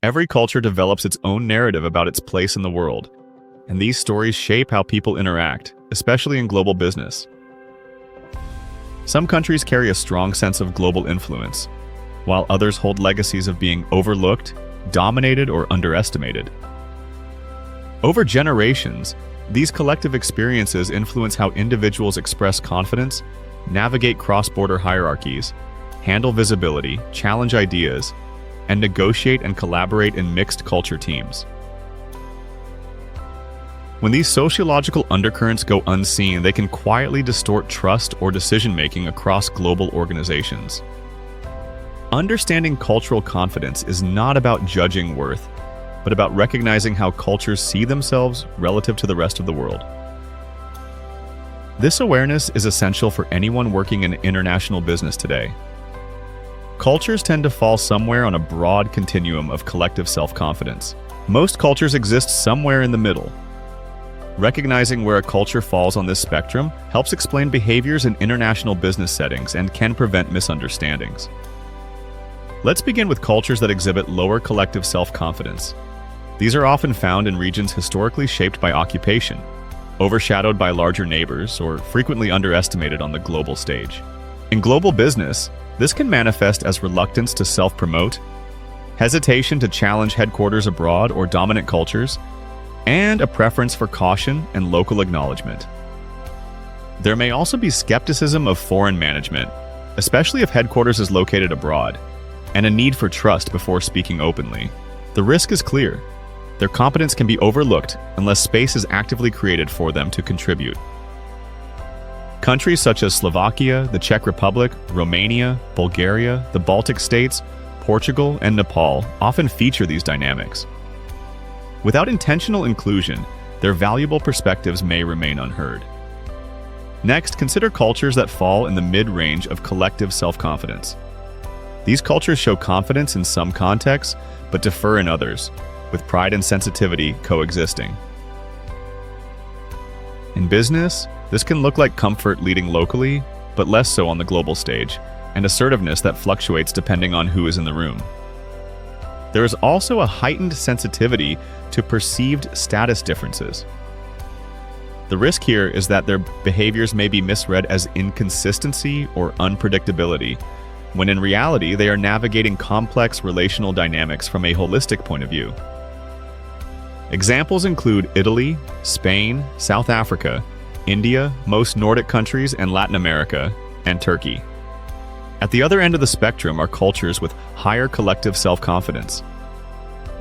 Every culture develops its own narrative about its place in the world, and these stories shape how people interact, especially in global business. Some countries carry a strong sense of global influence, while others hold legacies of being overlooked, dominated, or underestimated. Over generations, these collective experiences influence how individuals express confidence, navigate cross-border hierarchies, handle visibility, challenge ideas, and negotiate and collaborate in mixed culture teams. When these sociological undercurrents go unseen, they can quietly distort trust or decision-making across global organizations. Understanding cultural confidence is not about judging worth, but about recognizing how cultures see themselves relative to the rest of the world. This awareness is essential for anyone working in international business today. Cultures tend to fall somewhere on a broad continuum of collective self-confidence. Most cultures exist somewhere in the middle. Recognizing where a culture falls on this spectrum helps explain behaviors in international business settings and can prevent misunderstandings. Let's begin with cultures that exhibit lower collective self-confidence. These are often found in regions historically shaped by occupation, overshadowed by larger neighbors, or frequently underestimated on the global stage. In global business, this can manifest as reluctance to self-promote, hesitation to challenge headquarters abroad or dominant cultures, and a preference for caution and local acknowledgement. There may also be skepticism of foreign management, especially if headquarters is located abroad, and a need for trust before speaking openly. The risk is clear. Their competence can be overlooked unless space is actively created for them to contribute. Countries such as Slovakia, the Czech Republic, Romania, Bulgaria, the Baltic states, Portugal, and Nepal often feature these dynamics. Without intentional inclusion, their valuable perspectives may remain unheard. Next, consider cultures that fall in the mid-range of collective self-confidence. These cultures show confidence in some contexts, but differ in others, with pride and sensitivity coexisting. In business, this can look like comfort leading locally, but less so on the global stage, and assertiveness that fluctuates depending on who is in the room. There is also a heightened sensitivity to perceived status differences. The risk here is that their behaviors may be misread as inconsistency or unpredictability, when in reality they are navigating complex relational dynamics from a holistic point of view. Examples include Italy, Spain, South Africa, India, most Nordic countries, and Latin America, and Turkey. At the other end of the spectrum are cultures with higher collective self-confidence.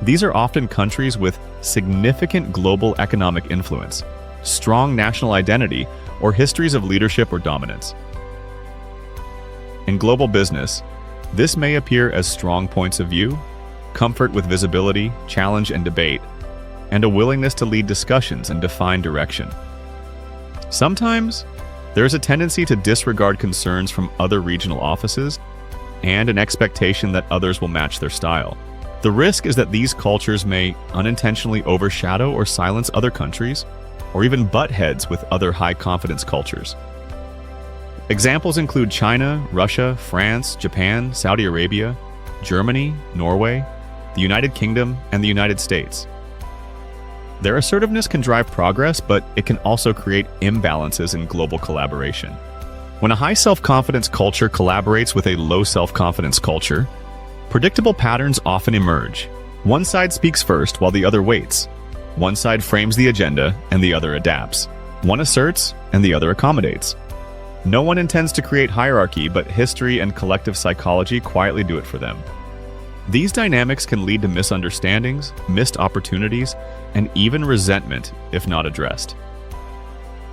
These are often countries with significant global economic influence, strong national identity, or histories of leadership or dominance. In global business, this may appear as strong points of view, comfort with visibility, challenge and debate, and a willingness to lead discussions and define direction. Sometimes, there is a tendency to disregard concerns from other regional offices and an expectation that others will match their style. The risk is that these cultures may unintentionally overshadow or silence other countries, or even butt heads with other high-confidence cultures. Examples include China, Russia, France, Japan, Saudi Arabia, Germany, Norway, the United Kingdom, and the United States. Their assertiveness can drive progress, but it can also create imbalances in global collaboration. When a high self-confidence culture collaborates with a low self-confidence culture, predictable patterns often emerge. One side speaks first while the other waits. One side frames the agenda and the other adapts. One asserts and the other accommodates. No one intends to create hierarchy, but history and collective psychology quietly do it for them. These dynamics can lead to misunderstandings, missed opportunities, and even resentment if not addressed.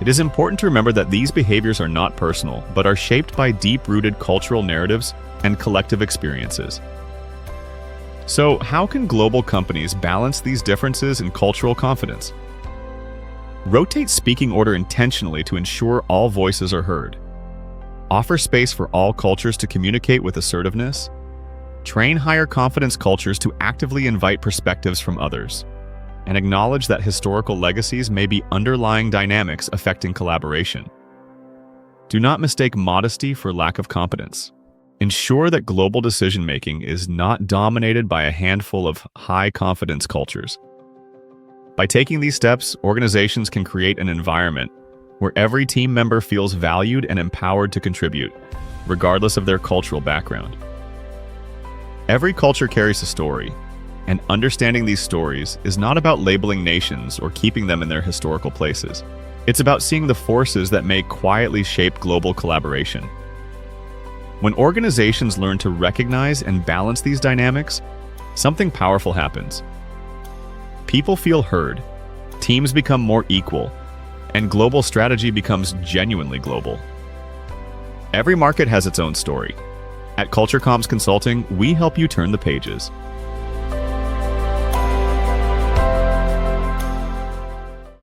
It is important to remember that these behaviors are not personal, but are shaped by deep-rooted cultural narratives and collective experiences. So, how can global companies balance these differences in cultural confidence? Rotate speaking order intentionally to ensure all voices are heard. Offer space for all cultures to communicate with assertiveness. Train higher confidence cultures to actively invite perspectives from others, and acknowledge that historical legacies may be underlying dynamics affecting collaboration. Do not mistake modesty for lack of competence. Ensure that global decision-making is not dominated by a handful of high-confidence cultures. By taking these steps, organizations can create an environment where every team member feels valued and empowered to contribute, regardless of their cultural background. Every culture carries a story, and understanding these stories is not about labeling nations or keeping them in their historical places. It's about seeing the forces that may quietly shape global collaboration. When organizations learn to recognize and balance these dynamics, something powerful happens. People feel heard, teams become more equal, and global strategy becomes genuinely global. Every market has its own story. At Culture Comms Consulting, we help you turn the pages.